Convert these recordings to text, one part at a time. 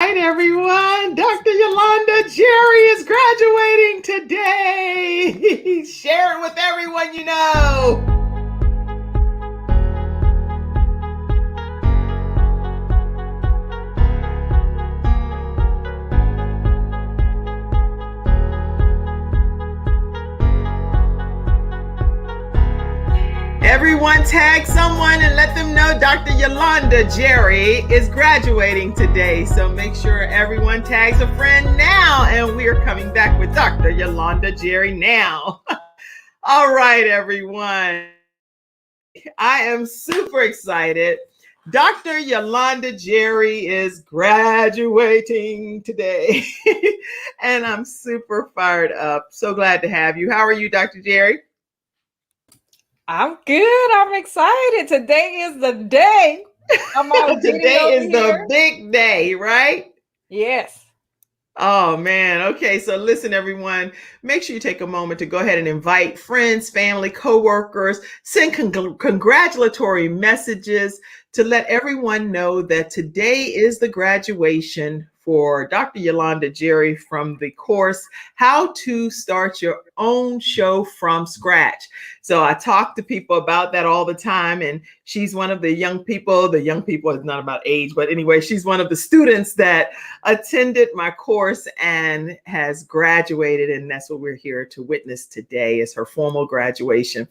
right, everyone. Dr. Yolanda Jerry is graduating today. Share it with everyone you know. Everyone tag someone and let them know Dr. Yolanda Jerry is graduating today. So make sure everyone tags a friend now. And we are coming back with Dr. Yolanda Jerry now. All right, everyone. I am super excited. Dr. Yolanda Jerry is graduating today. And I'm super fired up. So glad to have you. How are you, Dr. Jerry? I'm good. I'm excited. Today is the day. Today is the big day, right? Yes. Oh, man. Okay. So listen, everyone, make sure you take a moment to go ahead and invite friends, family, coworkers, send congratulatory messages to let everyone know that today is the graduation for Dr. Yolanda Jerry from the course, How to Start Your Own Show from Scratch. So I talk to people about that all the time. And she's one of the young people is not about age, but anyway, she's one of the students that attended my course and has graduated. And that's what we're here to witness today is her formal graduation.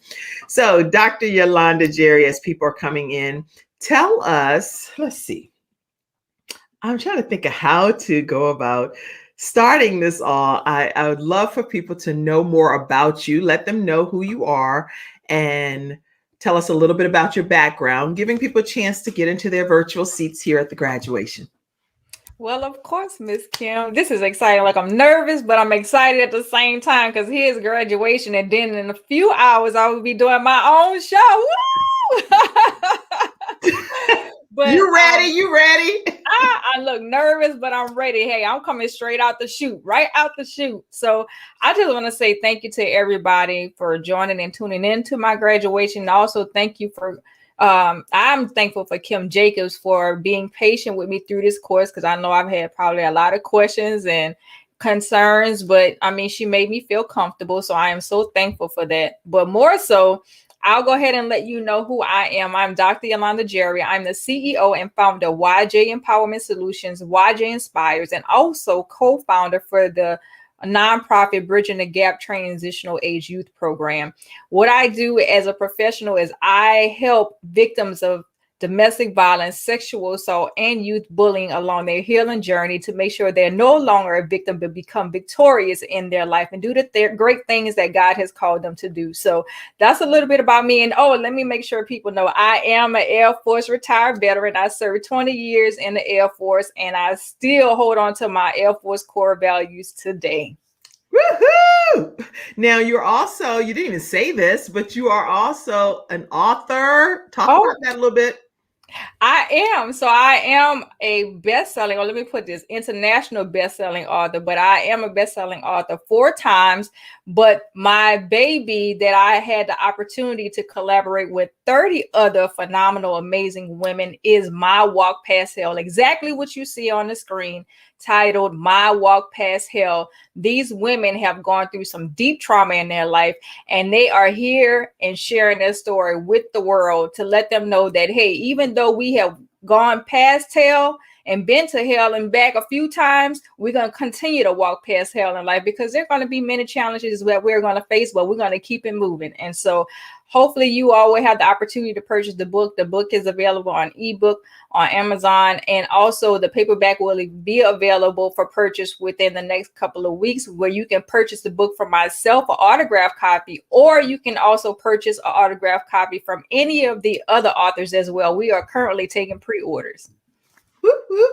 So Dr. Yolanda Jerry, as people are coming in, tell us, let's see. I'm trying to think of how to go about starting this all. I would love for people to know more about you. Let them know who you are and tell us a little bit about your background, giving people a chance to get into their virtual seats here at the graduation. Well, of course, Miss Kim. This is exciting. Like, I'm nervous, but I'm excited at the same time because here's graduation. And then in a few hours, I will be doing my own show. Woo! But you ready? You ready? I look nervous, but I'm ready. Hey, I'm coming straight out the chute, right out the chute. So I just want to say thank you to everybody for joining and tuning in to my graduation. Also, thank you for, I'm thankful for Kim Jacobs for being patient with me through this course because I know I've had probably a lot of questions and concerns, but I mean, she made me feel comfortable. So I am so thankful for that. But more so, I'll go ahead and let you know who I am. I'm Dr. Yolanda Jerry. I'm the CEO and founder of YJ Empowerment Solutions, YJ Inspires, and also co-founder for the nonprofit Bridging the Gap Transitional Age Youth Program. What I do as a professional is I help victims of domestic violence, sexual assault, and youth bullying along their healing journey to make sure they're no longer a victim, but become victorious in their life and do the great things that God has called them to do. So that's a little bit about me. And let me make sure people know I am an Air Force retired veteran. I served 20 years in the Air Force, and I still hold on to my Air Force core values today. Woohoo! Now you didn't even say this, but you are also an author. Talk about that a little bit. I am. So I am a best-selling, or let me put this, international best-selling author, but I am a best-selling author 4 times. But my baby that I had the opportunity to collaborate with 30 other phenomenal, amazing women is My Walk Past Hell. Exactly what you see on the screen, titled My Walk Past Hell. These women have gone through some deep trauma in their life, and they are here and sharing their story with the world to let them know that, hey, even though we have gone past hell and been to hell and back a few times, we're going to continue to walk past hell in life because there are going to be many challenges that we're going to face, but we're going to keep it moving. And so hopefully you all will have the opportunity to purchase the book. The book is available on ebook, on Amazon, and also the paperback will be available for purchase within the next couple of weeks, where you can purchase the book from myself, an autographed copy, or you can also purchase an autographed copy from any of the other authors as well. We are currently taking pre-orders.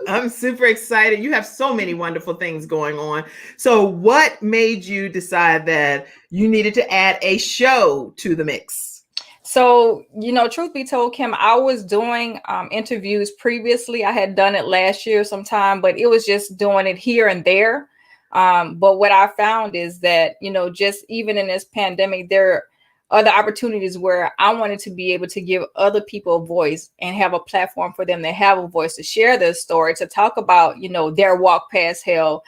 I'm super excited. You have so many wonderful things going on. So what made you decide that you needed to add a show to the mix? So, truth be told, Kim, I was doing interviews previously. I had done it last year sometime, but it was just doing it here and there. But what I found is that, just even in this pandemic, there other opportunities where I wanted to be able to give other people a voice and have a platform for them to have a voice, to share their story, to talk about, their walk past hell,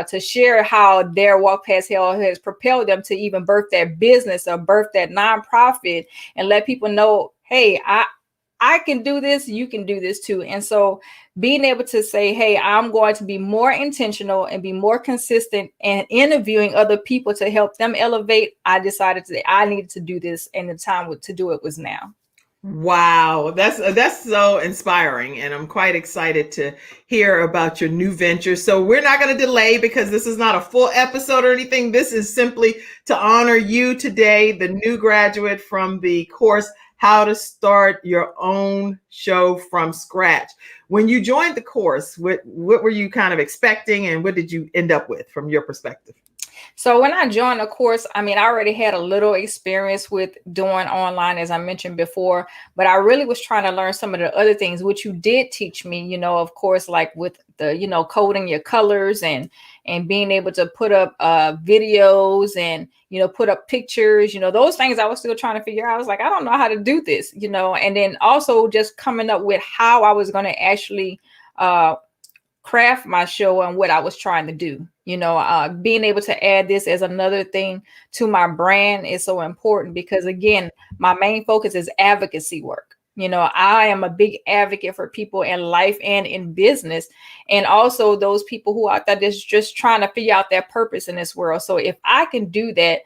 to share how their walk past hell has propelled them to even birth that business or birth that nonprofit, and let people know, hey, I can do this, you can do this too. And so being able to say, hey, I'm going to be more intentional and be more consistent and interviewing other people to help them elevate, I decided that I needed to do this, and the time to do it was now. Wow, that's so inspiring, and I'm quite excited to hear about your new venture. So we're not going to delay, because this is not a full episode or anything. This is simply to honor you today, the new graduate from the course, How to Start Your Own Show from Scratch. When you joined the course, what were you kind of expecting, and what did you end up with from your perspective? So when I joined the course, I already had a little experience with doing online, as I mentioned before, but I really was trying to learn some of the other things, which you did teach me, of course, like with the, coding your colors and being able to put up videos and, put up pictures, those things I was still trying to figure out. I was like, I don't know how to do this, and then also just coming up with how I was going to actually craft my show and what I was trying to do. Being able to add this as another thing to my brand is so important, because again, my main focus is advocacy work. I am a big advocate for people in life and in business, and also those people who are out there just trying to figure out their purpose in this world. So if I can do that,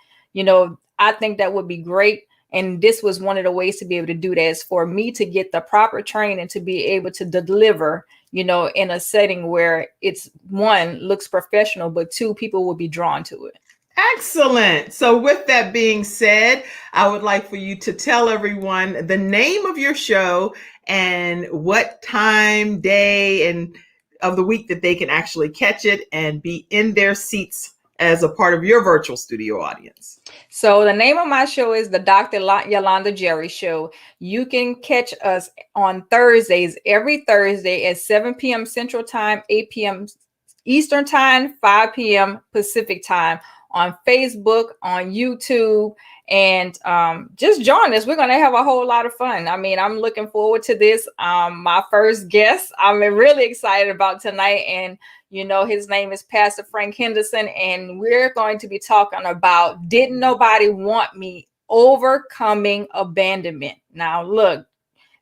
I think that would be great. And this was one of the ways to be able to do that, is for me to get the proper training to be able to deliver, in a setting where it's, one, looks professional, but two, people will be drawn to it. Excellent. So with that being said, I would like for you to tell everyone the name of your show and what time, day, and of the week that they can actually catch it and be in their seats as a part of your virtual studio audience. So the name of my show is the Dr. Yolanda Jerry Show. You can catch us on Thursdays, every Thursday at 7 p.m. Central Time, 8 p.m. Eastern Time, 5 p.m. Pacific Time, on Facebook, on YouTube, and just join us. We're going to have a whole lot of fun. I'm looking forward to this. My first guest, I'm really excited about tonight, and his name is Pastor Frank Henderson, and we're going to be talking about Didn't Nobody Want Me? Overcoming Abandonment. Now, look,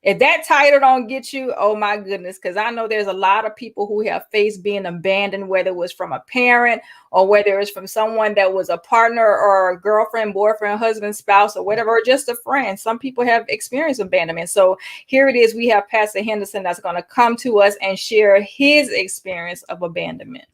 if that title don't get you, oh my goodness, because I know there's a lot of people who have faced being abandoned, whether it was from a parent or whether it's from someone that was a partner or a girlfriend, boyfriend, husband, spouse, or whatever, or just a friend. Some people have experienced abandonment. So here it is. We have Pastor Henderson that's going to come to us and share his experience of abandonment.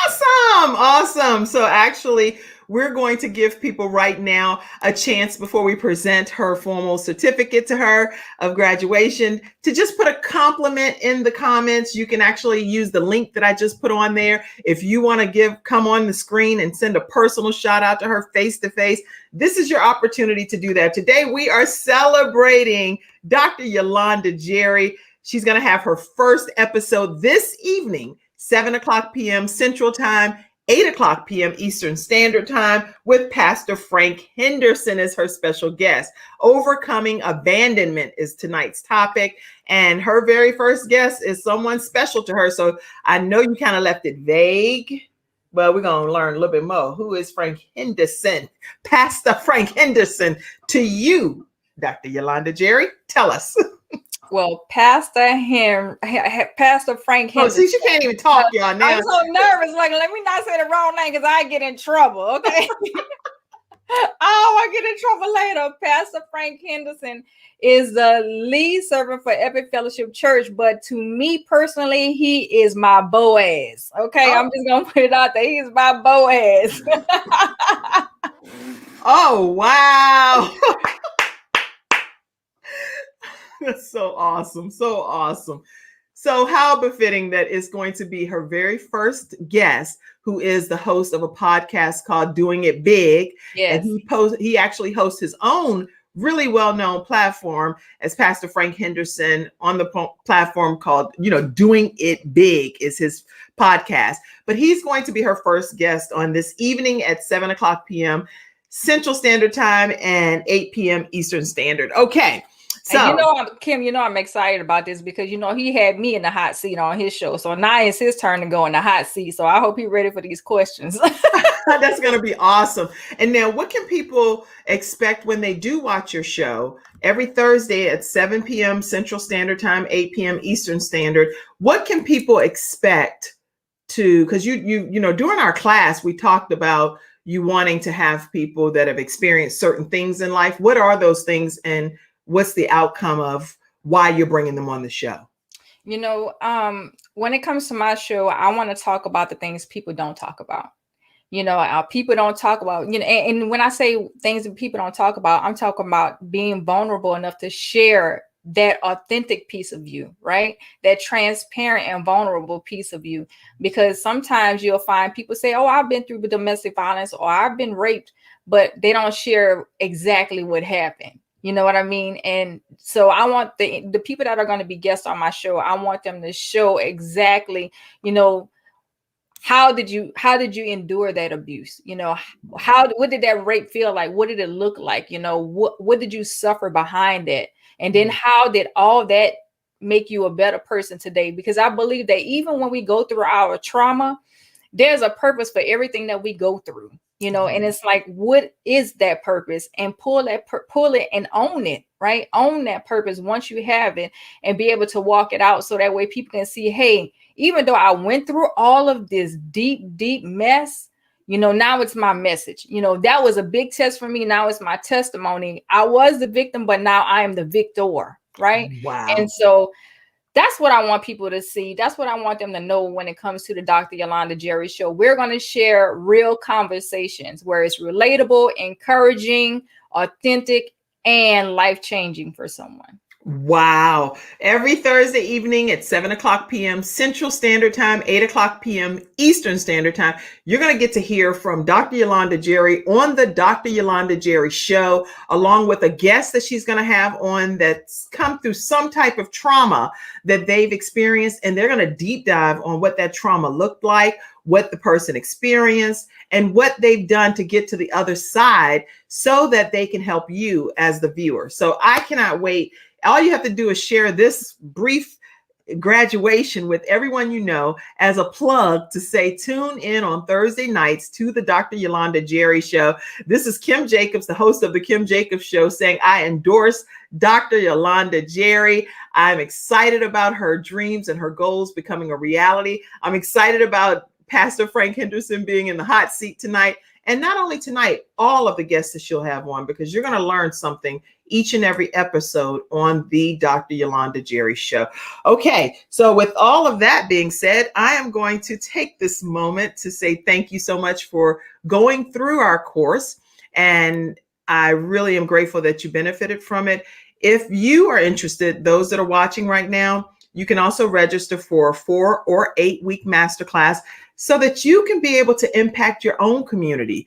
Awesome. So actually, we're going to give people right now a chance, before we present her formal certificate to her of graduation, to just put a compliment in the comments. You can actually use the link that I just put on there. If you want to come on the screen and send a personal shout out to her face to face, this is your opportunity to do that. Today, we are celebrating Dr. Yolanda Jerry. She's going to have her first episode this evening, 7 o'clock p.m. Central Time, 8 o'clock p.m. Eastern Standard Time, with Pastor Frank Henderson as her special guest. Overcoming abandonment is tonight's topic, and her very first guest is someone special to her. So I know you kind of left it vague, but we're going to learn a little bit more. Who is Frank Henderson? Pastor Frank Henderson, to you, Dr. Yolanda Jerry, tell us. Well, Pastor Frank Henderson. Oh, see, she can't even talk, y'all, now. I'm so nervous. Like, let me not say the wrong name, because I get in trouble, okay? I get in trouble later. Pastor Frank Henderson is the lead servant for Epic Fellowship Church, but to me personally, he is my Boaz, okay? I'm just going to put it out there. He is my Boaz. Oh, wow. That's so awesome. So awesome. So how befitting that it's going to be her very first guest, who is the host of a podcast called Doing It Big. Yes. And he actually hosts his own really well-known platform as Pastor Frank Henderson on the platform called, Doing It Big is his podcast. But he's going to be her first guest on this evening at 7 o'clock p.m. Central Standard Time and 8 p.m. Eastern Standard. Okay. So, And Kim, I'm excited about this because, he had me in the hot seat on his show. So now it's his turn to go in the hot seat. So I hope he's ready for these questions. that's going to be awesome. And now, what can people expect when they do watch your show every Thursday at 7 p.m. Central Standard Time, 8 p.m. Eastern Standard? What can people expect because during our class, we talked about you wanting to have people that have experienced certain things in life. What are those things, and what's the outcome of why you're bringing them on the show? When it comes to my show, I want to talk about the things people don't talk about. People don't talk about, and when I say things that people don't talk about, I'm talking about being vulnerable enough to share that authentic piece of you, right? That transparent and vulnerable piece of you. Because sometimes you'll find people say, oh, I've been through domestic violence or I've been raped, but they don't share exactly what happened. You know what I mean? And so I want the people that are going to be guests on my show, I want them to show exactly, how did you endure that abuse? What did that rape feel like? What did it look like? What did you suffer behind that? And then how did all that make you a better person today? Because I believe that even when we go through our trauma, there's a purpose for everything that we go through, and it's like, what is that purpose? And pull it and own it, right? Own that purpose once you have it and be able to walk it out. So that way people can see, hey, even though I went through all of this deep, deep mess, now it's my message. That was a big test for me. Now it's my testimony. I was the victim, but now I am the victor, right? Wow. And so that's what I want people to see. That's what I want them to know when it comes to the Dr. Yolanda Jerry Show. We're going to share real conversations where it's relatable, encouraging, authentic, and life-changing for someone. Wow. Every Thursday evening at 7 o'clock p.m. Central Standard Time, 8 o'clock p.m. Eastern Standard Time, you're going to get to hear from Dr. Yolanda Jerry on the Dr. Yolanda Jerry Show, along with a guest that she's going to have on that's come through some type of trauma that they've experienced. And they're going to deep dive on what that trauma looked like, what the person experienced, and what they've done to get to the other side so that they can help you as the viewer. So I cannot wait. All you have to do is share this brief graduation with everyone you know as a plug to say, tune in on Thursday nights to the Dr. Yolanda Jerry Show. This is Kim Jacobs, the host of the Kim Jacobs Show, saying I endorse Dr. Yolanda Jerry. I'm excited about her dreams and her goals becoming a reality. I'm excited about Pastor Frank Henderson being in the hot seat tonight. And not only tonight, all of the guests that she'll have on, because you're going to learn something each and every episode on the Dr. Yolanda Jerry Show. Okay, so with all of that being said, I am going to take this moment to say thank you so much for going through our course. And I really am grateful that you benefited from it. If you are interested, those that are watching right now, you can also register for a 4 or 8 week masterclass so that you can be able to impact your own community.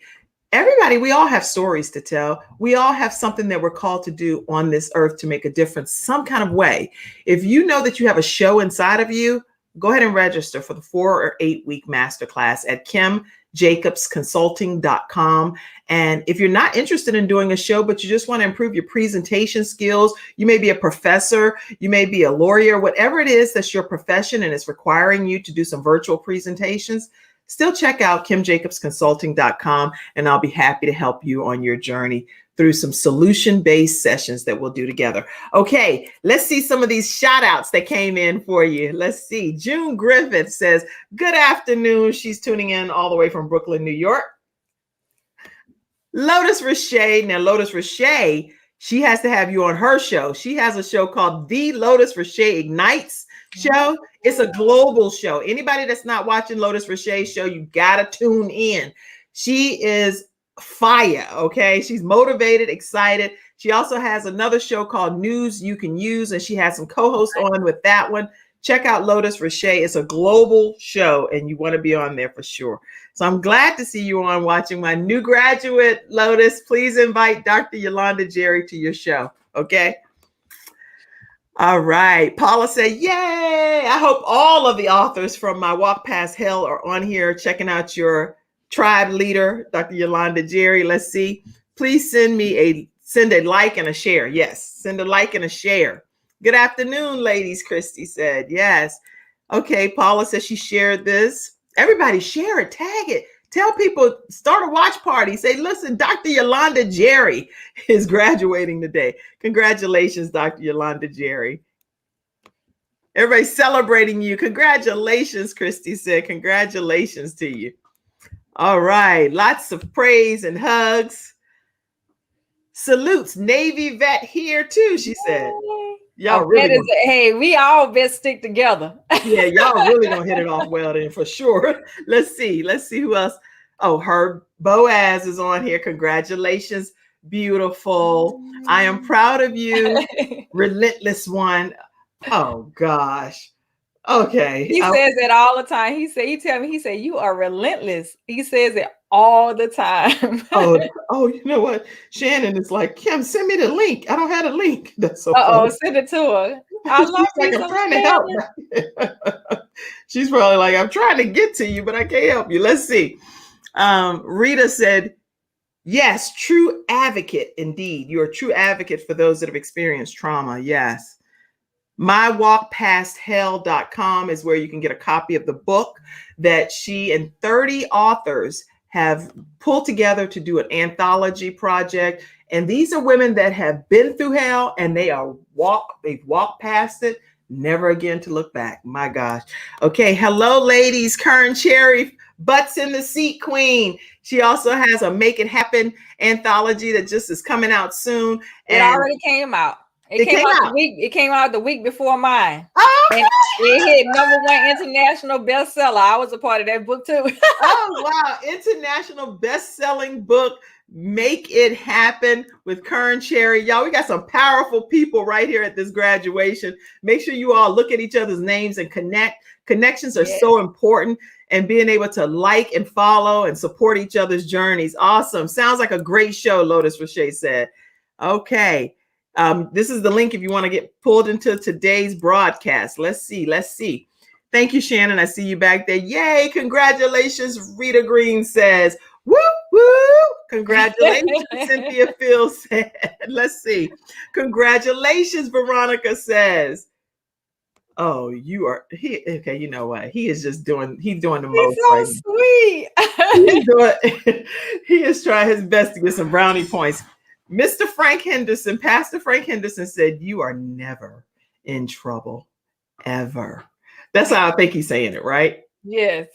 Everybody, we all have stories to tell. We all have something that we're called to do on this earth to make a difference some kind of way. If you know that you have a show inside of you, go ahead and register for the 4 or 8 week masterclass at kimjacobsconsulting.com. And if you're not interested in doing a show, but you just want to improve your presentation skills, you may be a professor, you may be a lawyer, whatever it is that's your profession and it's requiring you to do some virtual presentations, still check out kimjacobsconsulting.com, and I'll be happy to help you on your journey through some solution-based sessions that we'll do together. Okay, let's see some of these shout outs that came in for you. Let's see. June Griffith says, good afternoon. She's tuning in all the way from Brooklyn, New York. Lotus Richey. Now, Lotus Richey, she has to have you on her show. She has a show called The Lotus Richey Ignites Show. It's a global show. Anybody that's not watching Lotus Richey's show, you gotta tune in. She is fire, okay? She's motivated, excited. She also has another show called News You Can Use, and she has some co-hosts on with that one. Check out Lotus Richey. It's a global show, and you want to be on there for sure. So I'm glad to see you on watching my new graduate, Lotus. Please invite Dr. Yolanda Jerry to your show, okay? All right. Paula said, yay. I hope all of the authors from my Walk Past Hell are on here checking out your tribe leader, Dr. Yolanda Jerry. Let's see. Please send a like and a share. Yes, send a like and a share. Good afternoon, ladies, Christy said. Yes. Okay, Paula says she shared this. Everybody share it, tag it. Tell people, start a watch party. Say, listen, Dr. Yolanda Jerry is graduating today. Congratulations, Dr. Yolanda Jerry. Everybody's celebrating you. Congratulations, Christy said. Congratulations to you. All right. Lots of praise and hugs. Salutes, Navy vet here too, she said. Y'all really hey, we all best stick together. Yeah, y'all really gonna hit it off well then for sure. Let's see who else. Oh, Herb Boaz is on here. Congratulations, beautiful. I am proud of you, relentless one. Oh gosh. Okay. He says it all the time. He said, you are relentless. He says it all the time. oh, you know what? Shannon is like, Kim, send me the link. I don't have a link. That's so funny. Send it to her. I love like, I'm trying to help. She's probably like, I'm trying to get to you, but I can't help you. Let's see. Rita said, yes, true advocate. Indeed. You're a true advocate for those that have experienced trauma. Yes. MyWalkPastHell.com is where you can get a copy of the book that she and 30 authors have pulled together to do an anthology project. And these are women that have been through hell and they've walked past it, never again to look back. My gosh. Okay. Hello, ladies. Kern Cherry, Butts in the Seat Queen. She also has a Make It Happen anthology that just is coming out soon. It already came out. It came out. It came out the week before mine. Oh, and it hit #1 international bestseller. I was a part of that book too. Oh, wow. International best-selling book, Make It Happen with Kern Cherry. Y'all, we got some powerful people right here at this graduation. Make sure you all look at each other's names and connect. Connections are so important, and being able to like and follow and support each other's journeys. Awesome. Sounds like a great show, Lotus Roche said. Okay. This is the link if you want to get pulled into today's broadcast. Let's see. Thank you, Shannon. I see you back there. Yay. Congratulations. Rita Green says, woo, woo. Congratulations. Cynthia Fields said, let's see. Congratulations, Veronica says. Oh, okay. You know what? He's doing the most. He's so sweet. He is trying his best to get some brownie points. Mr. Frank Henderson, Pastor Frank Henderson said, you are never in trouble, ever. That's how I think he's saying it, right? Yes.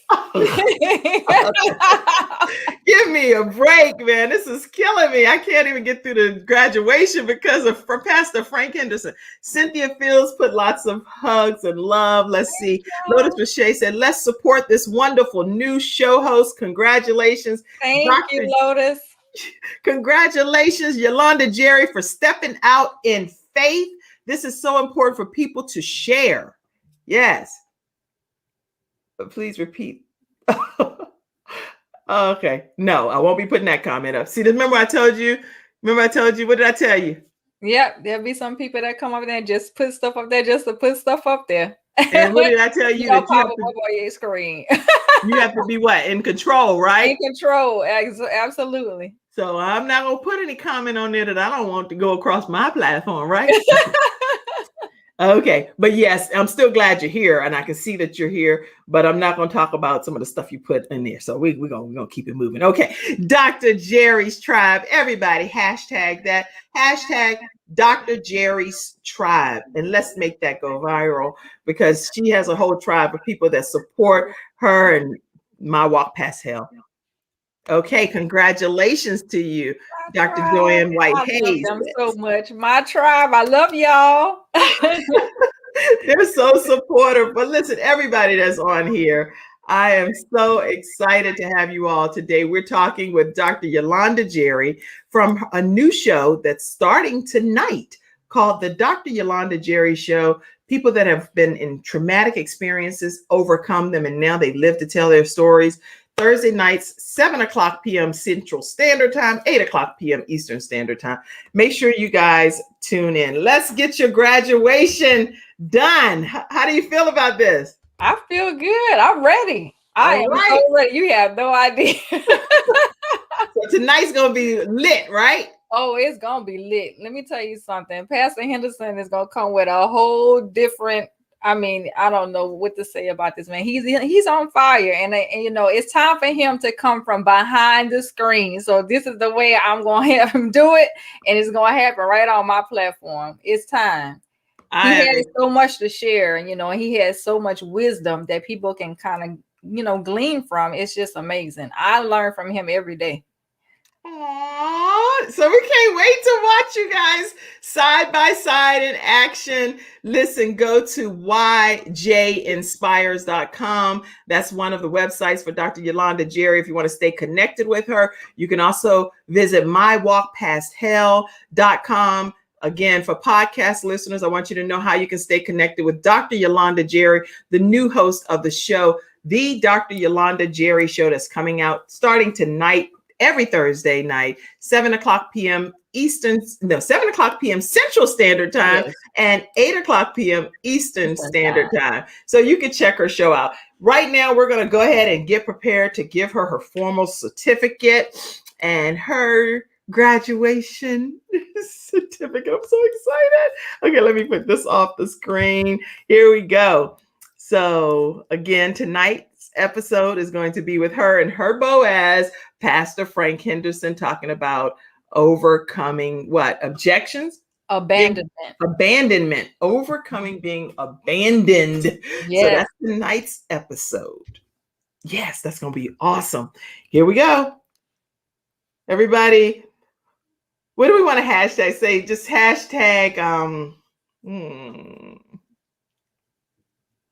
Give me a break, man. This is killing me. I can't even get through the graduation because of Pastor Frank Henderson. Cynthia Fields put lots of hugs and love. Let's see. Lotus Roche said, let's support this wonderful new show host. Congratulations. Thank you, Lotus. Congratulations, Yolanda Jerry, for stepping out in faith. This is so important for people to share. Yes. But please repeat. Okay. No, I won't be putting that comment up. See, remember I told you, what did I tell you? Yep. There'll be some people that come up there and just put stuff up there just to put stuff up there. And what did I tell you? That pop up on your screen. You have to be what? In control, right? In control. Absolutely. So I'm not going to put any comment on there that I don't want to go across my platform, right? Okay. But yes, I'm still glad you're here and I can see that you're here, but I'm not going to talk about some of the stuff you put in there. So we're going to keep it moving. Okay. Dr. Jerry's Tribe. Everybody hashtag that. Hashtag Dr. Jerry's Tribe. And let's make that go viral because she has a whole tribe of people that support her and My Walk Past Hell. Okay, congratulations to you, Dr. Joanne White Hayes. I love them so much. My tribe, I love y'all. They're so supportive. But listen, everybody that's on here, I am so excited to have you all today. We're talking with Dr. Yolanda Jerry from a new show that's starting tonight called The Dr. Yolanda Jerry Show. People that have been in traumatic experiences, overcome them, and now they live to tell their stories. Thursday nights, 7:00 p.m. Central Standard Time, 8:00 p.m. Eastern Standard Time. Make sure you guys tune in. Let's get your graduation done. How do you feel about this? I feel good. I'm ready. I All am right. so ready. You have no idea. So tonight's gonna be lit, right? Oh, it's gonna be lit. Let me tell you something. Pastor Henderson is gonna come with a whole different. I mean, I don't know what to say about this man. He's on fire, and you know it's time for him to come from behind the screen. So this is the way I'm gonna have him do it, and it's gonna happen right on my platform. It's time. He has so much to share, and you know, he has so much wisdom that people can kind of, you know, glean from. It's just amazing. I learn from him every day. Aww, so we can't wait to watch you guys side by side in action. Listen, go to yjinspires.com. That's one of the websites for Dr. Yolanda Jerry. If you want to stay connected with her, you can also visit mywalkpasthell.com. Again, for podcast listeners, I want you to know how you can stay connected with Dr. Yolanda Jerry, the new host of the show, The Dr. Yolanda Jerry Show, that's coming out starting tonight, every Thursday night, 7 o'clock p.m. 7 o'clock p.m. Central Standard Time, yes, and 8 o'clock p.m. Eastern Standard Time. So you can check her show out. Right now, we're going to go ahead and get prepared to give her her formal certificate and her graduation certificate. I'm so excited. Okay, let me put this off the screen. Here we go. So again, tonight's episode is going to be with her and her Boaz, Pastor Frank Henderson, talking about overcoming what? Objections? Abandonment. Overcoming being abandoned. Yes. So that's tonight's episode. Yes, that's going to be awesome. Here we go. Everybody, what do we want to hashtag? Say just hashtag, I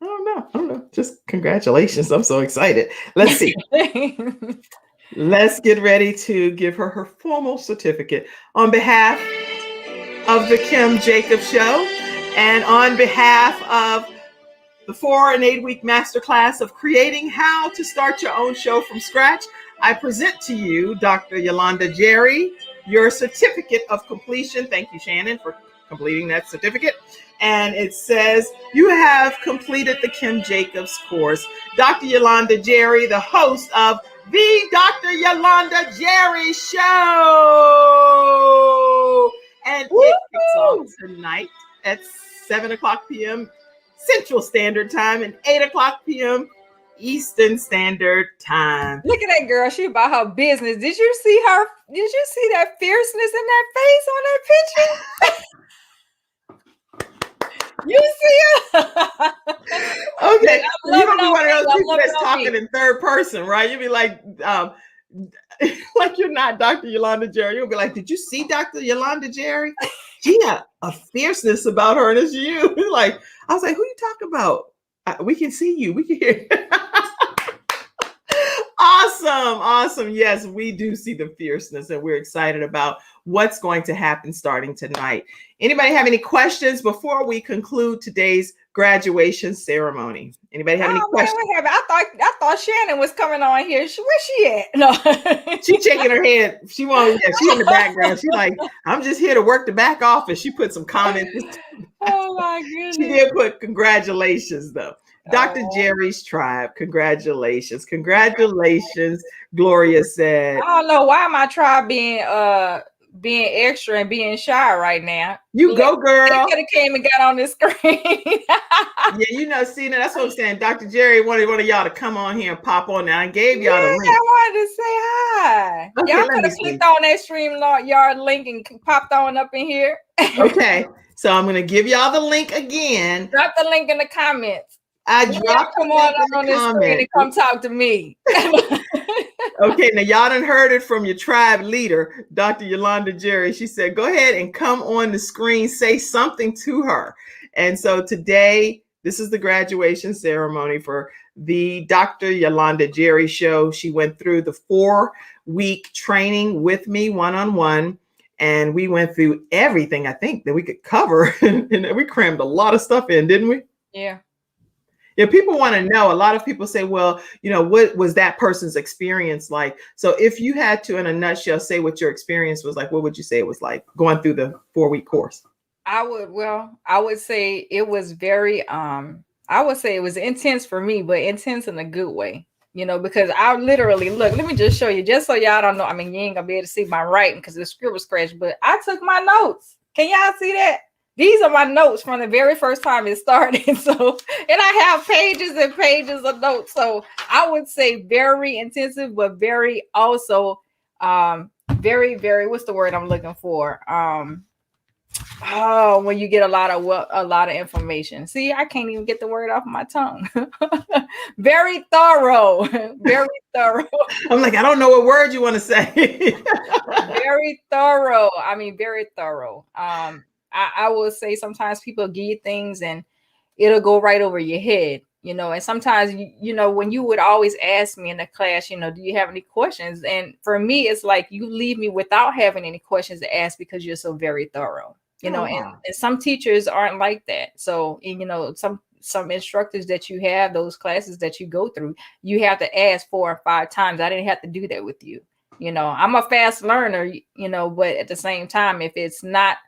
don't know. Just congratulations. I'm so excited. Let's see. Let's get ready to give her her formal certificate on behalf of the Kim Jacobs Show and on behalf of the 4 and 8 week masterclass of creating how to start your own show from scratch. I present to you, Dr. Yolanda Jerry, your certificate of completion. Thank you, Shannon, for completing that certificate. And it says, you have completed the Kim Jacobs course. Dr. Yolanda Jerry, the host of the Dr. Yolanda Jerry Show. And it kicks off tonight at 7 o'clock p.m. Central Standard Time and 8 o'clock p.m. Eastern Standard Time. Look at that girl. She about her business. Did you see her? Did you see that fierceness in that face on that picture? You see her? Okay. You don't be one of those people that's talking in third person, right? You'll be like you're not Dr. Yolanda Jerry. You'll be like, did you see Dr. Yolanda Jerry? She had a fierceness about her, and it's you. Like, I was like, who you talking about? We can see you. We can hear you. Awesome. Yes, we do see the fierceness, and we're excited about what's going to happen starting tonight. Anybody have any questions before we conclude today's graduation ceremony? Anybody have any questions? I thought Shannon was coming on here. Where's she at? No, she's shaking her head. She won't. Yeah, she's in the background. She's like, I'm just here to work the back office. She put some comments. Oh my goodness. She did put congratulations though. Dr. Jerry's tribe. Congratulations. Gloria said. I don't know why my tribe being extra and being shy right now. You go, girl. They could have came and got on this screen. Yeah, you know, see, that's what I'm saying. Dr. Jerry wanted one of y'all to come on here and pop on now. I gave y'all the link. I wanted to say hi. Okay, y'all could have clicked on that StreamYard link and popped on up in here. Okay, so I'm going to give y'all the link again. Drop the link in the comments. I dropped come on this screen and come talk to me. Okay, now y'all done heard it from your tribe leader, Dr. Yolanda Jerry. She said, go ahead and come on the screen, say something to her. And so today, this is the graduation ceremony for the Dr. Yolanda Jerry Show. She went through the 4-week training with me one-on-one, and we went through everything I think that we could cover. And we crammed a lot of stuff in, didn't we? Yeah. Yeah, people want to know. A lot of people say, well, you know, what was that person's experience like? So if you had to, in a nutshell, say what your experience was like, what would you say it was like going through the 4-week course? I would say it was very, I would say it was intense for me, but intense in a good way. because I literally look, let me just show you, just so y'all don't know. I mean, you ain't gonna be able to see my writing because the script was scratched, but I took my notes. Can y'all see that? These are my notes from the very first time it started. So, and I have pages and pages of notes. So I would say very intensive, but very also very, very, what's the word I'm looking for? When you get a lot of information. See, I can't even get the word off my tongue. Very thorough. Very thorough. I'm like, I don't know what word you want to say. Very thorough. I mean, very thorough. I will say sometimes people give you things and it'll go right over your head, and sometimes, when you would always ask me in the class, do you have any questions? And for me, it's like you leave me without having any questions to ask because you're so very thorough, and some teachers aren't like that. So, some instructors that you have, those classes that you go through, you have to ask 4 or 5 times. I didn't have to do that with you. I'm a fast learner, but at the same time, if it's not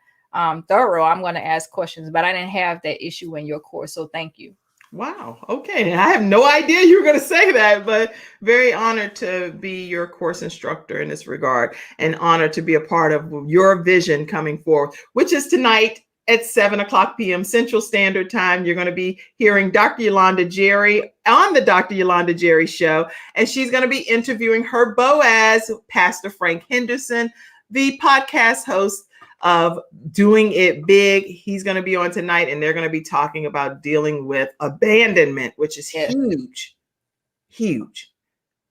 thorough, I'm going to ask questions, but I didn't have that issue in your course. So thank you. Wow. Okay. I have no idea you were going to say that, but very honored to be your course instructor in this regard, and honored to be a part of your vision coming forward, which is tonight at 7:00 p.m. Central Standard Time. You're going to be hearing Dr. Yolanda Jerry on the Dr. Yolanda Jerry Show, and she's going to be interviewing her Boaz, Pastor Frank Henderson, the podcast host of Doing It Big. He's going to be on tonight, and they're going to be talking about dealing with abandonment, which is huge.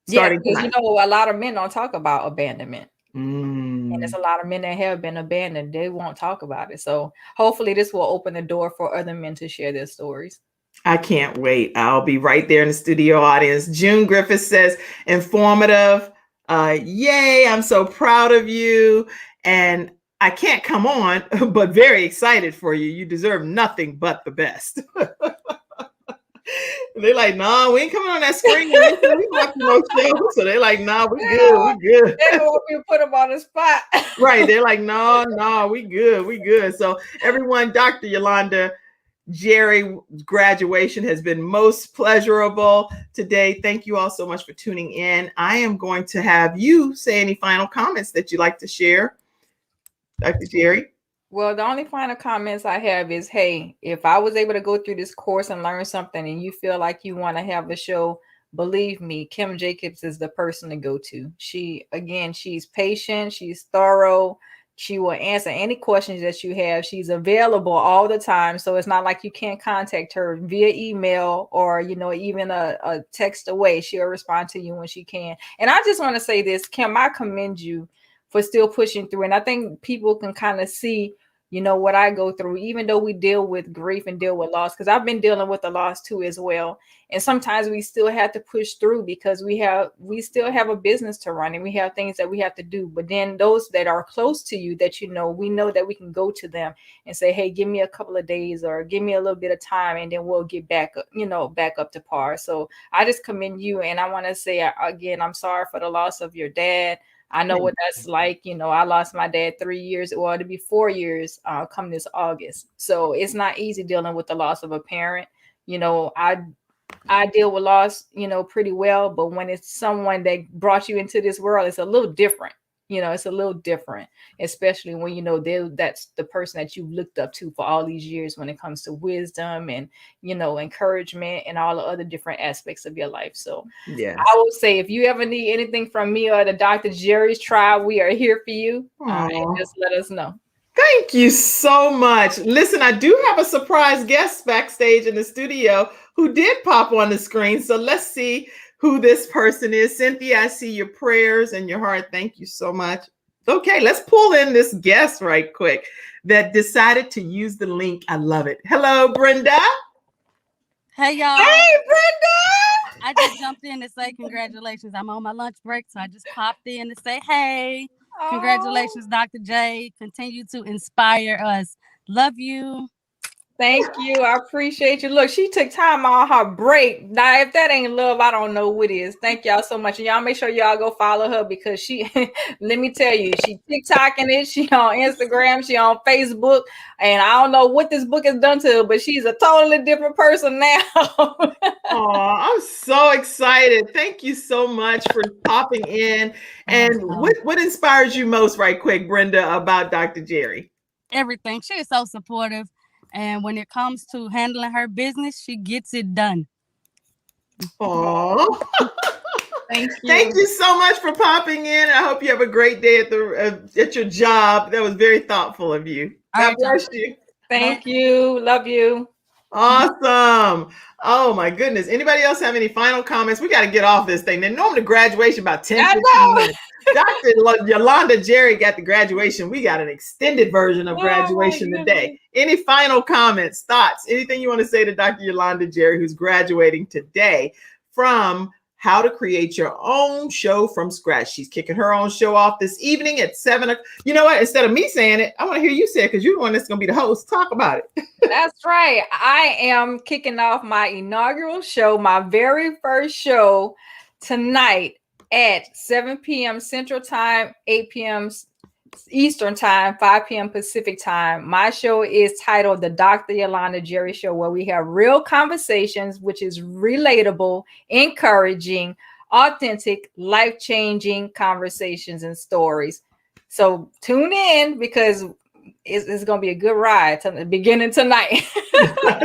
Starting because a lot of men don't talk about abandonment. And there's a lot of men that have been abandoned. They won't talk about it. So hopefully this will open the door for other men to share their stories. I can't wait. I'll be right there in the studio audience. June Griffith says, informative. Yay, I'm so proud of you. And I can't come on, but very excited for you. You deserve nothing but the best. They're like, nah, we ain't coming on that screen. We watching no show. So they're like, nah, we good. They don't want me to put them on the spot. Right. They're like, no, we good. So everyone, Dr. Yolanda Jerry graduation has been most pleasurable today. Thank you all so much for tuning in. I am going to have you say any final comments that you'd like to share, Dr. Jerry. Well, the only final comments I have is, hey, if I was able to go through this course and learn something and you feel like you want to have a show, believe me, Kim Jacobs is the person to go to. She's patient, she's thorough. She will answer any questions that you have. She's available all the time. So it's not like you can't contact her via email or, even a text away. She'll respond to you when she can. And I just want to say this, Kim, I commend you for still pushing through. And I think people can kind of see, what I go through, even though we deal with grief and deal with loss, because I've been dealing with the loss too as well. And sometimes we still have to push through because we still have a business to run and we have things that we have to do. But then those that are close to you that, we know that we can go to them and say, hey, give me a couple of days or give me a little bit of time and then we'll get back up to par. So I just commend you. And I want to say again, I'm sorry for the loss of your dad. I know what that's like. I lost my dad 3 years, well, it'll be 4 years come this August. So it's not easy dealing with the loss of a parent. I deal with loss, pretty well. But when it's someone that brought you into this world, it's a little different. It's a little different, especially when, that's the person that you've looked up to for all these years when it comes to wisdom and, encouragement and all the other different aspects of your life. So yes. I will say, if you ever need anything from me or the Dr. Jerry's tribe, we are here for you. And just let us know. Thank you so much. Listen, I do have a surprise guest backstage in the studio who did pop on the screen. So let's see who this person is. Cynthia, I see your prayers and your heart. Thank you so much. Okay, let's pull in this guest right quick that decided to use the link. I love it. Hello, Brenda. Hey, y'all. Hey, Brenda. I just jumped in to say congratulations. I'm on my lunch break, so I just popped in to say, hey, congratulations, Dr. J. Continue to inspire us. Love you. Thank you. I appreciate you. Look, she took time on her break. Now, if that ain't love, I don't know what is. Thank y'all so much. And y'all make sure y'all go follow her because she, let me tell you, she TikToking it. She on Instagram. She on Facebook. And I don't know what this book has done to her, but she's a totally different person now. Oh, I'm so excited. Thank you so much for popping in. And what inspires you most, right quick, Brenda, about Dr. Jerry? Everything. She is so supportive. And when it comes to handling her business, she gets it done. Oh, Thank you. Thank you so much for popping in. I hope you have a great day at your job. That was very thoughtful of you. God bless you. Thank you. Love you. Awesome. Oh my goodness. Anybody else have any final comments? We got to get off this thing. They're normally graduation about 10, 15 minutes. Dr. Yolanda Jerry got the graduation. We got an extended version of graduation today. Any final comments, thoughts, anything you want to say to Dr. Yolanda Jerry, who's graduating today from How to Create Your Own Show from Scratch? She's kicking her own show off this evening at 7 o'clock. You know what? Instead of me saying it, I want to hear you say it because you're the one that's going to be the host. Talk about it. That's right. I am kicking off my inaugural show, my very first show tonight at 7 p.m. Central Time, 8 p.m. Eastern Time, 5 p.m. Pacific Time. My show is titled The Dr. Yolanda Jerry Show, where we have real conversations, which is relatable, encouraging, authentic, life-changing conversations and stories. So tune in because it's going to be a good ride beginning tonight.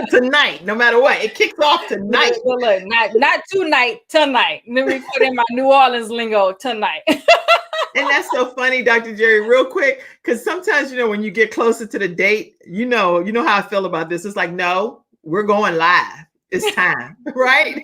Tonight, no matter what. It kicks off tonight. Look, not tonight. Let me put in my New Orleans lingo, tonight. And that's so funny, Dr. Jerry, real quick, because sometimes, when you get closer to the date, you know how I feel about this. It's like, no, we're going live. It's time, right?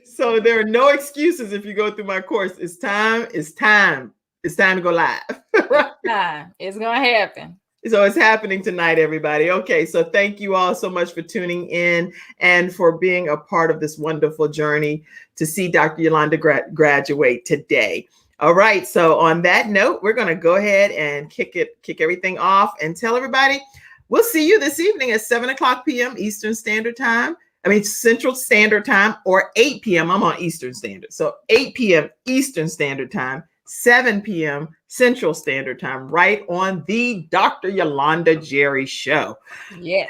So there are no excuses if you go through my course. It's time. It's time to go live. Right? It's going to happen. So it's happening tonight, everybody. Okay, so thank you all so much for tuning in and for being a part of this wonderful journey to see Dr. Yolanda graduate today. All right, so on that note, we're going to go ahead and kick everything off and tell everybody we'll see you this evening at 7 o'clock p.m. Eastern Standard Time. Central Standard Time, or 8 p.m. I'm on Eastern Standard. So 8 p.m. Eastern Standard Time, 7 p.m. Central Standard Time, right on the Dr. Yolanda Jerry Show. Yes.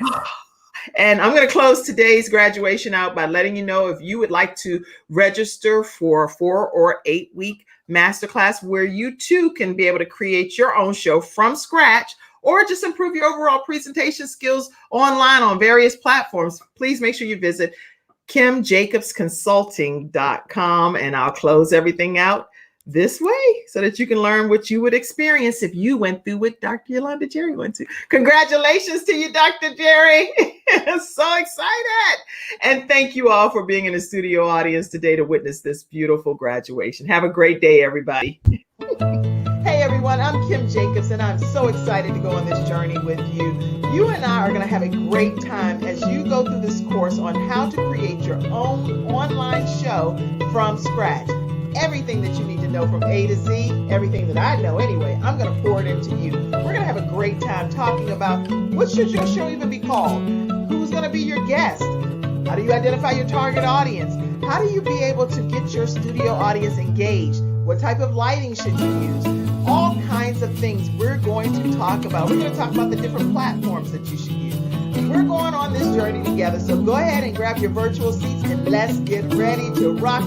And I'm going to close today's graduation out by letting you know if you would like to register for a 4 or 8 week masterclass where you too can be able to create your own show from scratch or just improve your overall presentation skills online on various platforms, please make sure you visit kimjacobsconsulting.com, and I'll close everything out this way so that you can learn what you would experience if you went through what Dr. Yolanda Jerry went to. Congratulations to you, Dr. Jerry. So excited. And thank you all for being in the studio audience today to witness this beautiful graduation. Have a great day, everybody. Hey, everyone, I'm Kim Jacobs, and I'm so excited to go on this journey with you. You and I are going to have a great time as you go through this course on how to create your own online show from scratch. Everything that you need to know from A to Z, everything that I know anyway, I'm going to pour it into you. We're going to have a great time talking about what should your show even be called? Who's going to be your guest? How do you identify your target audience? How do you be able to get your studio audience engaged? What type of lighting should you use? All kinds of things we're going to talk about. We're going to talk about the different platforms that you should use. We're going on this journey together. So go ahead and grab your virtual seats and let's get ready to rock